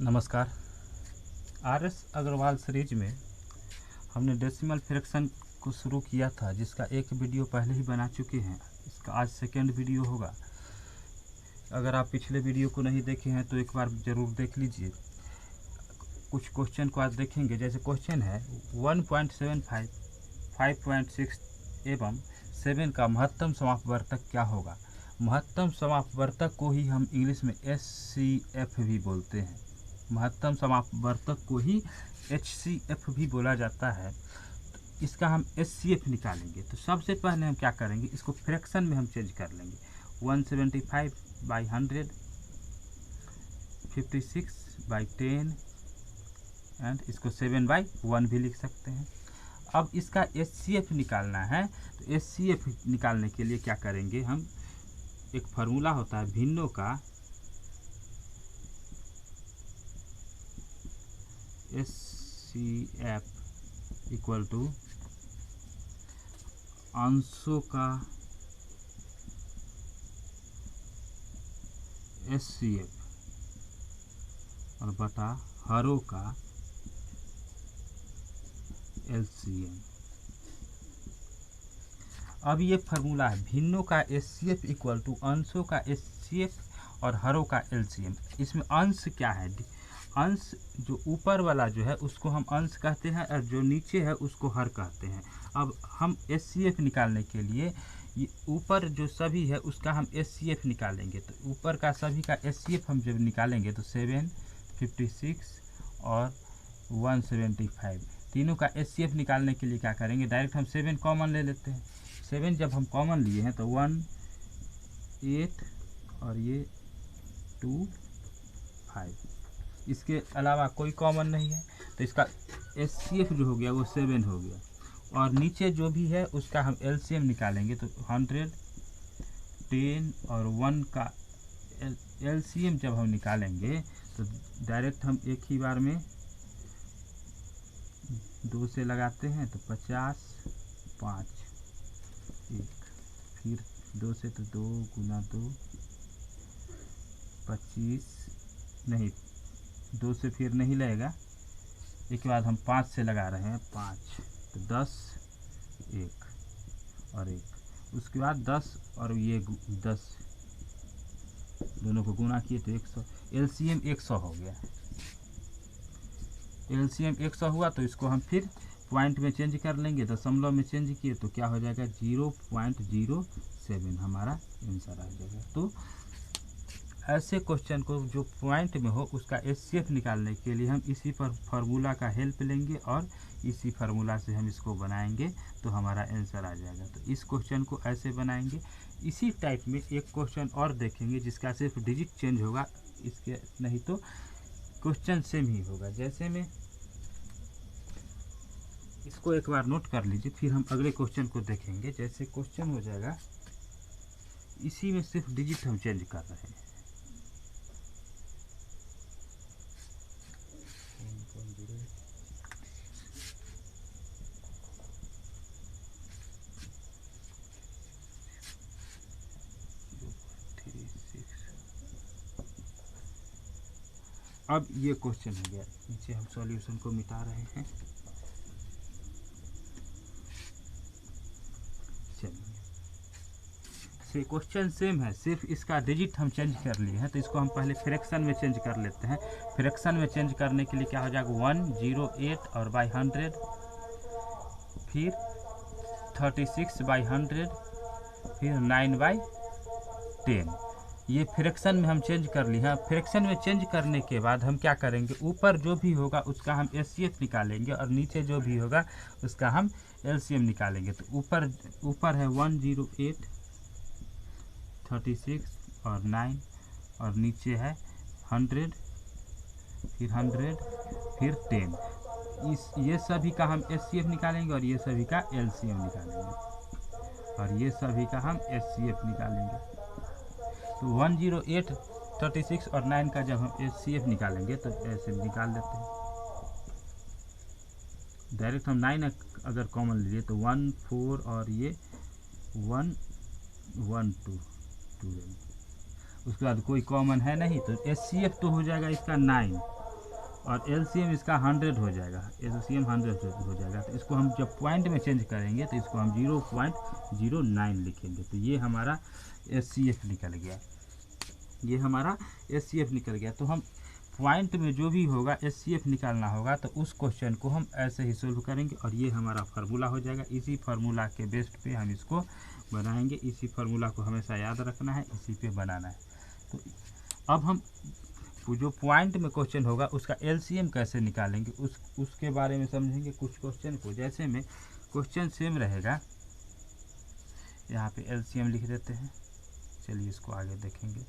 नमस्कार। RS. Agarwal series में हमने डेसिमल फ्रैक्शन को शुरू किया था, जिसका एक वीडियो पहले ही बना चुके हैं। इसका आज सेकेंड वीडियो होगा। अगर आप पिछले वीडियो को नहीं देखे हैं तो एक बार ज़रूर देख लीजिए। कुछ क्वेश्चन को आज देखेंगे। जैसे क्वेश्चन है 1.75, 5.6 एवं 7 का महत्तम समापवर्तक क्या होगा। महत्तम समापवर्तक को ही हम इंग्लिश में HCF भी बोलते हैं। महत्तम समापवर्तक को ही HCF भी बोला जाता है। तो इसका हम HCF निकालेंगे। तो सबसे पहले हम क्या करेंगे, इसको फ्रैक्शन में हम चेंज कर लेंगे। 175/100, 56/10 एंड इसको 7/1 भी लिख सकते हैं। अब इसका HCF निकालना है। तो HCF निकालने के लिए क्या करेंगे, हम एक फार्मूला होता है भिन्नों का HCF इक्वल टू अंशों का HCF और बटा हरों का LCM। अब ये फार्मूला है भिन्नों का HCF इक्वल टू अंशों का HCF और हरों का LCM। इसमें अंश क्या है, अंश जो ऊपर वाला जो है उसको हम अंश कहते हैं और जो नीचे है उसको हर कहते हैं। अब हम HCF निकालने के लिए ये ऊपर जो सभी है उसका हम HCF निकालेंगे। तो ऊपर का सभी का HCF हम जब निकालेंगे तो 7, 56 और 175 तीनों का HCF निकालने के लिए क्या करेंगे, डायरेक्ट हम 7 कॉमन ले लेते हैं। 7 जब हम कॉमन लिए हैं तो 1, 8 और ये 2, 5। इसके अलावा कोई कॉमन नहीं है। तो इसका HCF जो हो गया वो 7 हो गया। और नीचे जो भी है उसका हम LCM निकालेंगे। तो 100, 10 और 1 का LCM जब हम निकालेंगे तो डायरेक्ट हम एक ही बार में 2 से लगाते हैं तो 50, 5, 1, फिर 2 से तो 2 गुना 2, 25 नहीं, 2 से फिर नहीं लगेगा। एक के बाद हम 5 से लगा रहे हैं, 5 तो 10, 1 और 1। उसके बाद 10 और ये 10 दोनों को गुना किए तो 100। LCM 100 हो गया। LCM 100 हुआ तो इसको हम फिर पॉइंट में चेंज कर लेंगे। दशमलव में चेंज किए तो क्या हो जाएगा, 0.07 हमारा आंसर आ जाएगा। तो ऐसे क्वेश्चन को जो पॉइंट में हो उसका HCF निकालने के लिए हम इसी पर फार्मूला का हेल्प लेंगे और इसी फार्मूला से हम इसको बनाएंगे तो हमारा आंसर आ जाएगा। तो इस क्वेश्चन को ऐसे बनाएंगे। इसी टाइप में एक क्वेश्चन और देखेंगे जिसका सिर्फ डिजिट चेंज होगा, इसके नहीं तो क्वेश्चन सेम ही होगा। जैसे में इसको एक बार नोट कर लीजिए, फिर हम अगले क्वेश्चन को देखेंगे। जैसे क्वेश्चन हो जाएगा, इसी में सिर्फ डिजिट हम चेंज कर रहे हैं। अब ये क्वेश्चन हो गया। नीचे हम सॉल्यूशन को मिटा रहे हैं। चलिए, से क्वेश्चन सेम है, सिर्फ इसका डिजिट हम चेंज कर लिए हैं। तो इसको हम पहले फ्रैक्शन में चेंज कर लेते हैं। फ्रैक्शन में चेंज करने के लिए क्या हो जाएगा, 108 और बाई 100, फिर 36/100, फिर 9/10। ये फ्रैक्शन में हम चेंज कर लिए हैं। फ्रैक्शन में चेंज करने के बाद हम क्या करेंगे, ऊपर जो भी होगा उसका हम HCF निकालेंगे और नीचे जो भी होगा उसका हम LCM निकालेंगे। तो ऊपर है 108, 36 और 9 और नीचे है 100, फिर 100, फिर 10। ये सभी का हम HCF निकालेंगे और ये सभी का LCM निकालेंगे और ये सभी का हम HCF निकालेंगे। तो 108, 36 और 9 का जब हम HCF निकालेंगे तो ऐसे निकाल लेते हैं। डायरेक्ट हम 9 अगर कॉमन लीजिए तो 1, 4 और ये 1, 1, 2, 12। उसके बाद कोई कॉमन है नहीं तो HCF तो हो जाएगा इसका 9। और एलसीएम इसका 100 हो जाएगा, एलसीएम 100 हो जाएगा। तो इसको हम जब पॉइंट में चेंज करेंगे तो इसको हम 0.09 लिखेंगे। तो ये हमारा एचसीएफ निकल गया, ये हमारा एचसीएफ निकल गया। तो हम पॉइंट में जो भी होगा एचसीएफ निकालना होगा तो उस क्वेश्चन को हम ऐसे ही सोल्व करेंगे और ये हमारा फार्मूला हो जाएगा। इसी फार्मूला के बेस्ड पे हम इसको बनाएंगे, इसी फार्मूला को हमेशा याद रखना है, इसी पे बनाना है। तो अब हम जो पॉइंट में क्वेश्चन होगा उसका एलसीएम कैसे निकालेंगे उसके बारे में समझेंगे कुछ क्वेश्चन को। जैसे में क्वेश्चन सेम रहेगा, यहाँ पे एलसीएम लिख देते हैं। चलिए इसको आगे देखेंगे।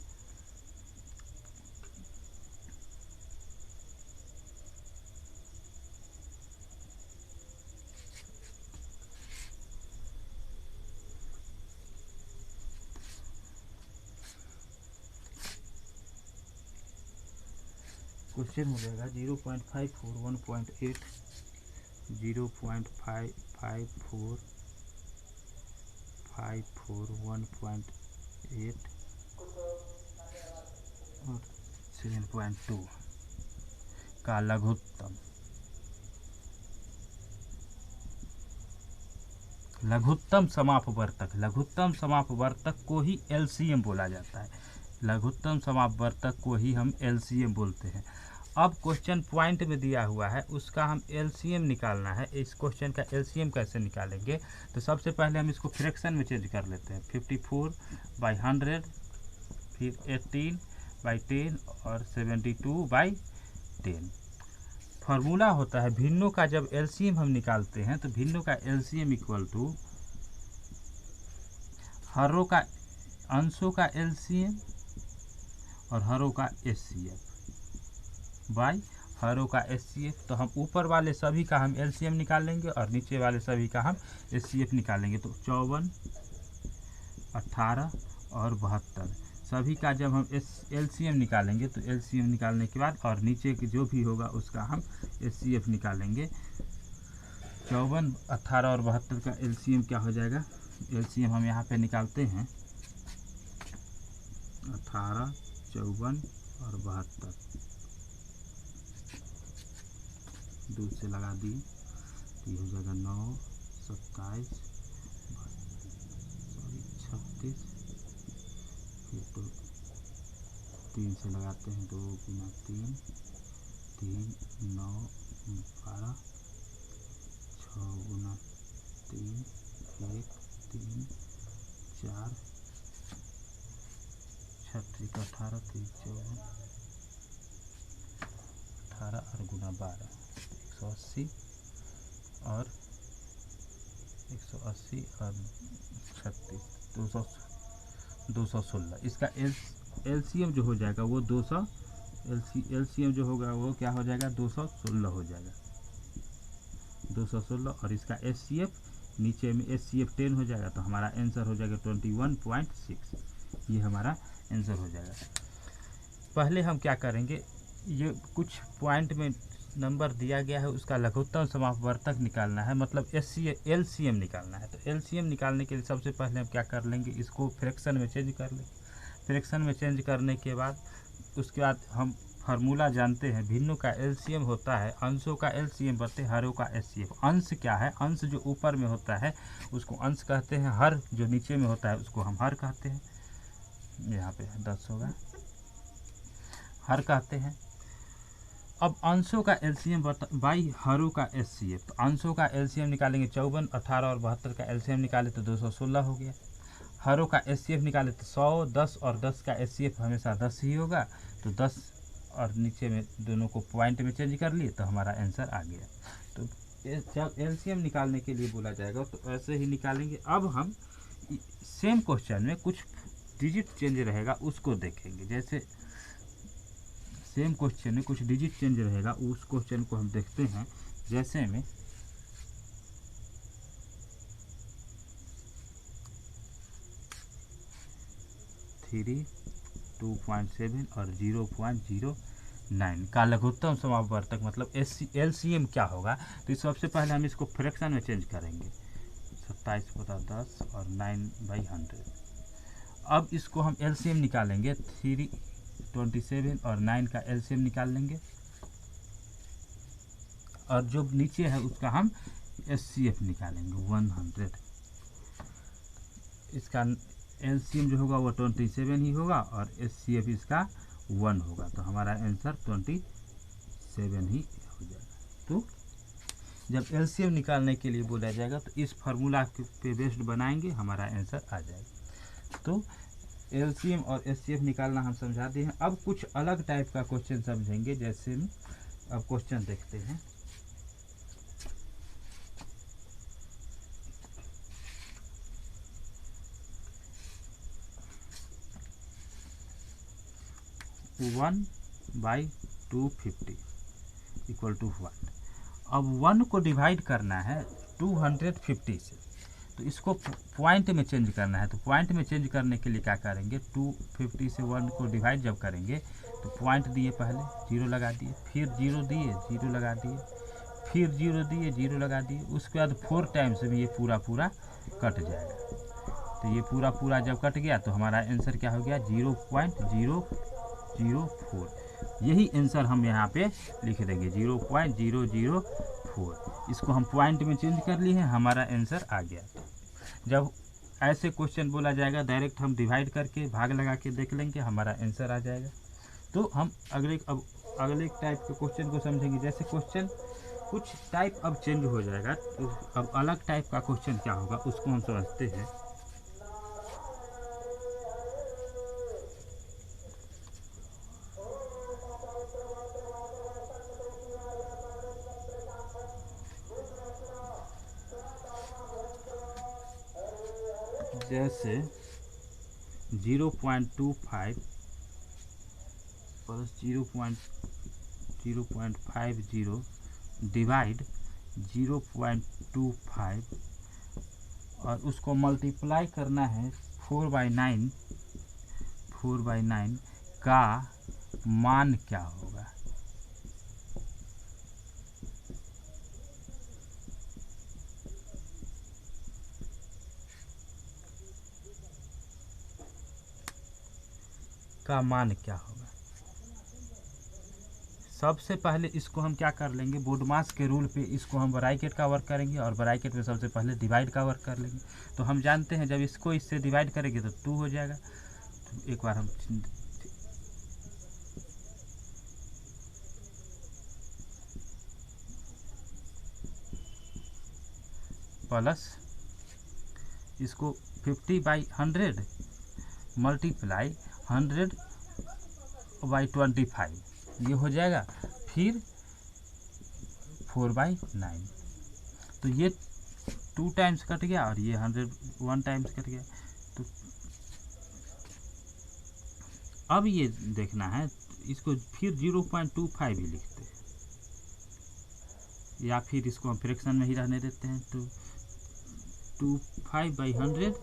क्वेश्चन हो जाएगा 0.54 1.8 0.554 1.8 और 7.2 का लघुत्तम समापवर्तक। लघुत्तम समापवर्तक को ही एलसीएम बोला जाता है, लघुत्तम समापवर्तक को ही हम एलसीएम बोलते हैं। अब क्वेश्चन पॉइंट में दिया हुआ है उसका हम एलसीएम निकालना है। इस क्वेश्चन का एलसीएम कैसे निकालेंगे? तो सबसे पहले हम इसको फ्रैक्शन में चेंज कर लेते हैं। 54/100, फिर 18/10 और 72/10। फार्मूला होता है भिन्नों का जब एलसीएम हम निकालते हैं तो भिन्नों का एलसीएम इक्वल टू हरों का अंशों का एलसीएम और हरों का एचसीएफ बाई हरों का एचसीएफ। तो हम ऊपर वाले सभी का हम एलसीएम निकालेंगे और नीचे वाले सभी का हम एचसीएफ निकालेंगे। तो 54, 18 और 72 सभी का जब हम एलसीएम निकालेंगे तो एलसीएम निकालने के बाद और नीचे के जो भी होगा उसका हम एचसीएफ निकालेंगे। 54, 18 और 72 का एलसीएम क्या हो जाएगा? एलसीएम हम यहाँ पे निकालते हैं 18, 54 और 72। 2 से लगा दी तो ये हो जाएगा 9, 27, 36, फिर तो 3 से लगाते हैं 2 गुना 3, 3, 9, 12, 6 गुना 3, 1, 3, 4, 36, 18, 14, 18 और गुना 12 180 और 36 216। इसका एलसीएम जो हो जाएगा वो 200, एलसीएम जो होगा वो क्या हो जाएगा? 216 हो जाएगा, 216। और इसका एचसीएफ नीचे में एचसीएफ 10 हो जाएगा। तो हमारा आंसर हो जाएगा 21.6। ये हमारा आंसर हो जाएगा। पहले हम क्या करेंगे, ये कुछ पॉइंट में नंबर दिया गया है उसका लघुत्तम समापवर्तक निकालना है, मतलब एलसीएम निकालना है। तो एलसीएम निकालने के लिए सबसे पहले हम क्या कर लेंगे, इसको फ्रैक्शन में चेंज कर लेंगे। फ्रैक्शन में चेंज करने के बाद उसके बाद हम फार्मूला जानते हैं, भिन्नों का एलसीएम होता है अंशों का एलसीएम बटे हरों का एचसीएफ। अंश क्या है? अंश जो ऊपर में होता है उसको अंश कहते हैं, हर जो नीचे में होता है उसको हम हर कहते हैं। यहाँ पे 10 होगा, हर कहते हैं। अब अंशों का एलसीएम बाई हरों का एचसीएफ। तो अंशों का एलसीएम निकालेंगे 54, 18 और 72 का एलसीएम निकाले तो 216 हो गया। हरों का एचसीएफ निकाले तो 100, 10 और 10 का एचसीएफ हमेशा 10 ही होगा। तो 10 और नीचे में दोनों को पॉइंट में चेंज कर लिए तो हमारा आंसर आ गया। तो जब एलसीएम निकालने के लिए बोला जाएगा तो ऐसे ही निकालेंगे। अब हम सेम क्वेश्चन में कुछ डिजिट चेंज रहेगा उसको देखेंगे। जैसे सेम क्वेश्चन में कुछ डिजिट चेंज रहेगा उस क्वेश्चन को हम देखते हैं। जैसे में 3, 2.7 और 0.09 का लघुत्तम समापवर्तक मतलब एलसीएम क्या होगा? तो सबसे पहले हम इसको फ्रैक्शन में चेंज करेंगे, 27/10 और 9/100। अब इसको हम एलसीएम निकालेंगे, 3, 27 और 9 का एलसीएम निकाल लेंगे। और जो नीचे है उसका हम HCF निकालेंगे 100। इसका LCM जो होगा वो 27 ही होगा और HCF इसका 1 होगा, तो हमारा आंसर 27 ही हो जाएगा। तो जब LCM निकालने के लिए बोला जाएगा तो इस फार्मूला पे बेस्ड बनाएंगे, हमारा आंसर आ जाएगा। तो LCM और HCF निकालना हम समझा दिए हैं। अब कुछ अलग टाइप का क्वेश्चन समझेंगे, जैसे अब क्वेश्चन देखते हैं। One by 250 equal to 1। अब 1 को डिवाइड करना है 250 से, तो इसको पॉइंट में चेंज करना है। तो पॉइंट में चेंज करने के लिए क्या करेंगे, 250 से 1 को डिवाइड जब करेंगे तो पॉइंट दिए, पहले 0 लगा दिए, फिर 0 दिए, 0 लगा दिए, फिर 0 दिए, 0 लगा दिए। उसके बाद 4 टाइम्स में ये पूरा कट जाएगा। तो ये पूरा जब कट गया तो हमारा आंसर क्या हो गया, 0.004। यही आंसर हम यहाँ पे लिख देंगे 0.004। इसको हम पॉइंट में चेंज कर लिए हैं, हमारा आंसर आ गया। जब ऐसे क्वेश्चन बोला जाएगा डायरेक्ट हम डिवाइड करके भाग लगा के देख लेंगे, हमारा आंसर आ जाएगा। तो हम अगले टाइप के क्वेश्चन को समझेंगे। जैसे क्वेश्चन कुछ टाइप अब चेंज हो जाएगा, तो अब अलग टाइप का क्वेश्चन क्या होगा उसको हम समझते हैं। जैसे 0.25 प्लस 0.050 डिवाइड 0.25 और उसको मल्टीप्लाई करना है 4/9 का मान क्या होगा। का मान क्या होगा। सबसे पहले इसको हम क्या कर लेंगे, बोडमास के रूल पे इसको हम ब्रैकेट का वर्क करेंगे और ब्रैकेट में सबसे पहले डिवाइड का वर्क कर लेंगे। तो हम जानते हैं जब इसको इससे डिवाइड करेंगे तो 2 हो जाएगा। तो एक बार हम प्लस इसको 50/100 मल्टीप्लाई 100/25 ये हो जाएगा, फिर 4/9। तो ये 2 टाइम्स कट गया और ये 101 टाइम्स कट गया। तो अब ये देखना है, इसको फिर 0.25 ही लिखते हैं या फिर इसको हम फ्रैक्शन में ही रहने देते हैं। तो 25/100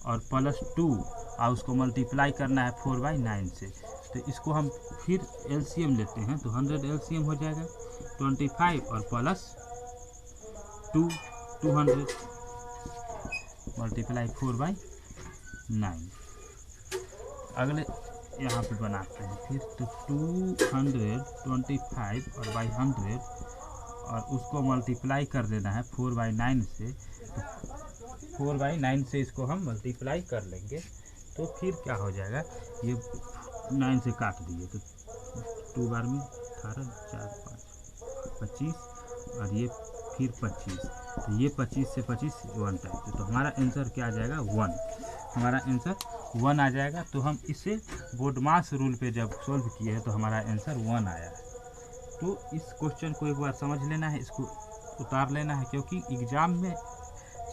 और प्लस 2 और उसको मल्टीप्लाई करना है 4/9 से। तो इसको हम फिर LCM लेते हैं, तो 100 LCM हो जाएगा 25 और प्लस 200 मल्टीप्लाई 4/9। अगले यहाँ पे बनाते हैं फिर, तो 225 और 100 और उसको मल्टीप्लाई कर देना है 4/9 से। तो 4/9 से इसको हम मल्टीप्लाई कर लेंगे, तो फिर क्या हो जाएगा, ये 9 से काट दिए तो 2 बार में 18, 4, 5, 25 और ये फिर 25। तो ये 25 से 25 1 टाइप। तो हमारा आंसर क्या आ जाएगा, 1। हमारा आंसर 1 आ जाएगा। तो हम इसे बोडमास रूल पे जब सोल्व किए हैं तो हमारा आंसर 1 आया है। तो इस क्वेश्चन को एक बार समझ लेना है, इसको उतार लेना है, क्योंकि एग्ज़ाम में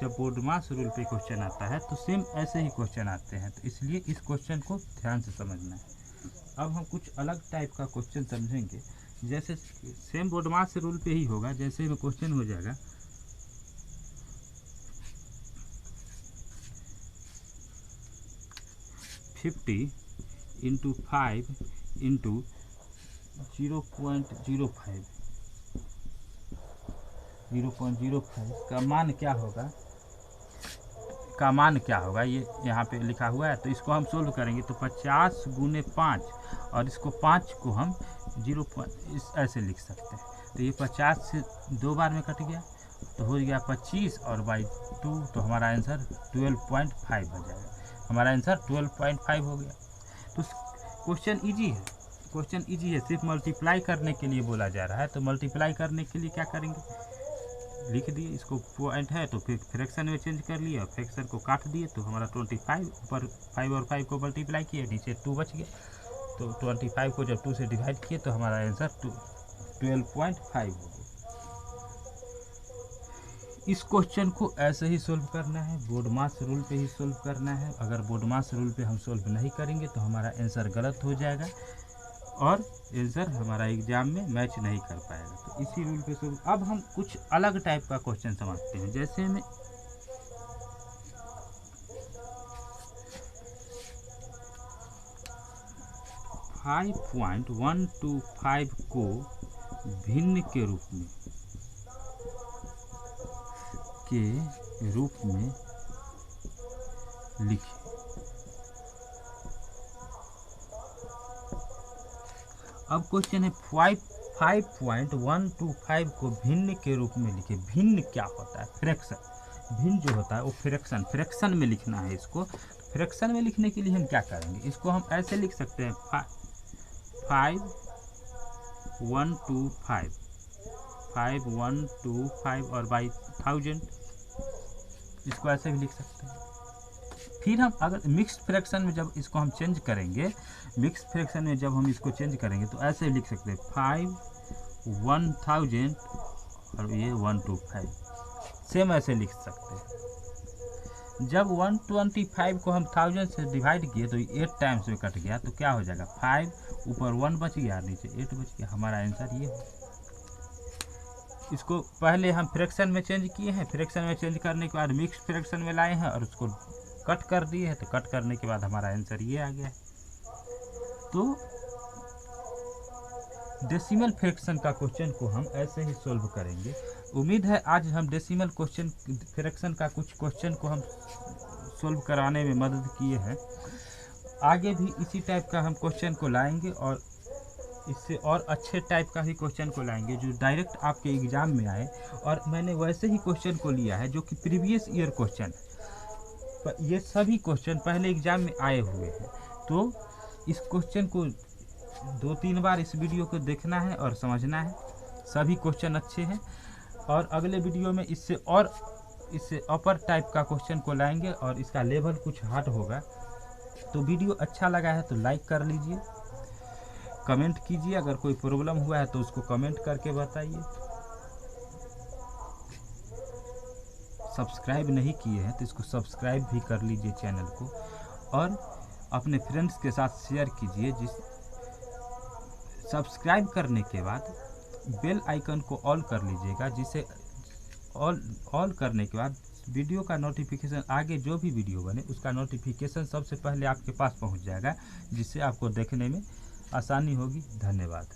जब बोडमास रूल पे क्वेश्चन आता है तो सेम ऐसे ही क्वेश्चन आते हैं। तो इसलिए इस क्वेश्चन को ध्यान से समझना है। अब हम कुछ अलग टाइप का क्वेश्चन समझेंगे, जैसे सेम बोडमास रूल पे ही होगा। जैसे में क्वेश्चन हो जाएगा 50 × 5 × 0.05 का मान क्या होगा, ये यहाँ पे लिखा हुआ है। तो इसको हम सोल्व करेंगे तो 50 × 5 और इसको 5 को हम 0 ऐसे लिख सकते हैं। तो ये 50 से 2 बार में कट गया तो हो गया 25 और बाई 2, तो हमारा आंसर 12.5 हो जाएगा। हमारा आंसर 12.5 हो गया। तो क्वेश्चन इजी है, क्वेश्चन इजी है, सिर्फ मल्टीप्लाई करने के लिए बोला जा रहा है। तो मल्टीप्लाई करने के लिए क्या करेंगे, लिख दिए, इसको पॉइंट है तो फिर फ्रैक्शन में चेंज कर लिए और फ्रैक्शन को काट दिए, तो हमारा 25 ऊपर 5 और 5 को मल्टीप्लाई किए, नीचे 2 बच गया। तो 25 को जब 2 से डिवाइड किए तो हमारा आंसर 12.5 हो गया। इस क्वेश्चन को ऐसे ही सोल्व करना है, बोर्ड मास रूल पे ही सोल्व करना है। अगर बोर्ड मास रूल पे हम सोल्व नहीं करेंगे तो हमारा आंसर गलत हो जाएगा और आंसर हमारा एग्जाम में मैच नहीं कर पाएगा। तो इसी रूल पे सोल्व। अब हम कुछ अलग टाइप का क्वेश्चन समझते हैं। जैसे में 5.125 को भिन्न के रूप में लिखें। अब क्वेश्चन है 5.125 को भिन्न के रूप में लिखे। भिन्न क्या होता है, फ्रैक्शन। भिन्न जो होता है वो फ्रैक्शन में लिखना है इसको। फ्रैक्शन में लिखने के लिए हम क्या करेंगे, इसको हम ऐसे लिख सकते हैं 5.125 और बाई 1000, इसको ऐसे भी लिख सकते हैं। फिर हम अगर मिक्स्ड फ्रैक्शन में जब इसको हम चेंज करेंगे, मिक्स्ड फ्रैक्शन में जब हम इसको चेंज करेंगे तो ऐसे लिख सकते हैं 5/1000 और ये 125, सेम ऐसे लिख सकते हैं। जब 125 को हम 1000 से डिवाइड किए तो 8 टाइम्स में कट गया, तो क्या हो जाएगा 5 ऊपर 1 बच गया, नीचे 8 बच गया। हमारा आंसर ये है। इसको पहले हम फ्रैक्शन में चेंज किए हैं, फ्रैक्शन में चेंज करने के बाद मिक्स फ्रैक्शन में लाए हैं और उसको कट कर दिए हैं, तो कट करने के बाद हमारा आंसर ये आ गया है। तो डेसिमल फ्रैक्शन का क्वेश्चन को हम ऐसे ही सोल्व करेंगे। उम्मीद है आज हम डेसिमल क्वेश्चन फ्रैक्शन का कुछ क्वेश्चन को हम सोल्व कराने में मदद किए हैं। आगे भी इसी टाइप का हम क्वेश्चन को लाएंगे और इससे और अच्छे टाइप का ही क्वेश्चन को लाएंगे जो डायरेक्ट आपके एग्जाम में आए। और मैंने वैसे ही क्वेश्चन को लिया है जो कि प्रीवियस ईयर क्वेश्चन है, ये सभी क्वेश्चन पहले एग्जाम में आए हुए हैं। तो इस क्वेश्चन को 2-3 बार इस वीडियो को देखना है और समझना है। सभी क्वेश्चन अच्छे हैं और अगले वीडियो में इससे अपर टाइप का क्वेश्चन को लाएंगे और इसका लेवल कुछ हार्ड होगा। तो वीडियो अच्छा लगा है तो लाइक कर लीजिए, कमेंट कीजिए, अगर कोई प्रॉब्लम हुआ है तो उसको कमेंट करके बताइए। सब्सक्राइब नहीं किए हैं तो इसको सब्सक्राइब भी कर लीजिए चैनल को और अपने फ्रेंड्स के साथ शेयर कीजिए। सब्सक्राइब करने के बाद बेल आइकन को ऑल कर लीजिएगा, जिसे ऑल करने के बाद वीडियो का नोटिफिकेशन, आगे जो भी वीडियो बने उसका नोटिफिकेशन सबसे पहले आपके पास पहुंच जाएगा, जिससे आपको देखने में आसानी होगी। धन्यवाद।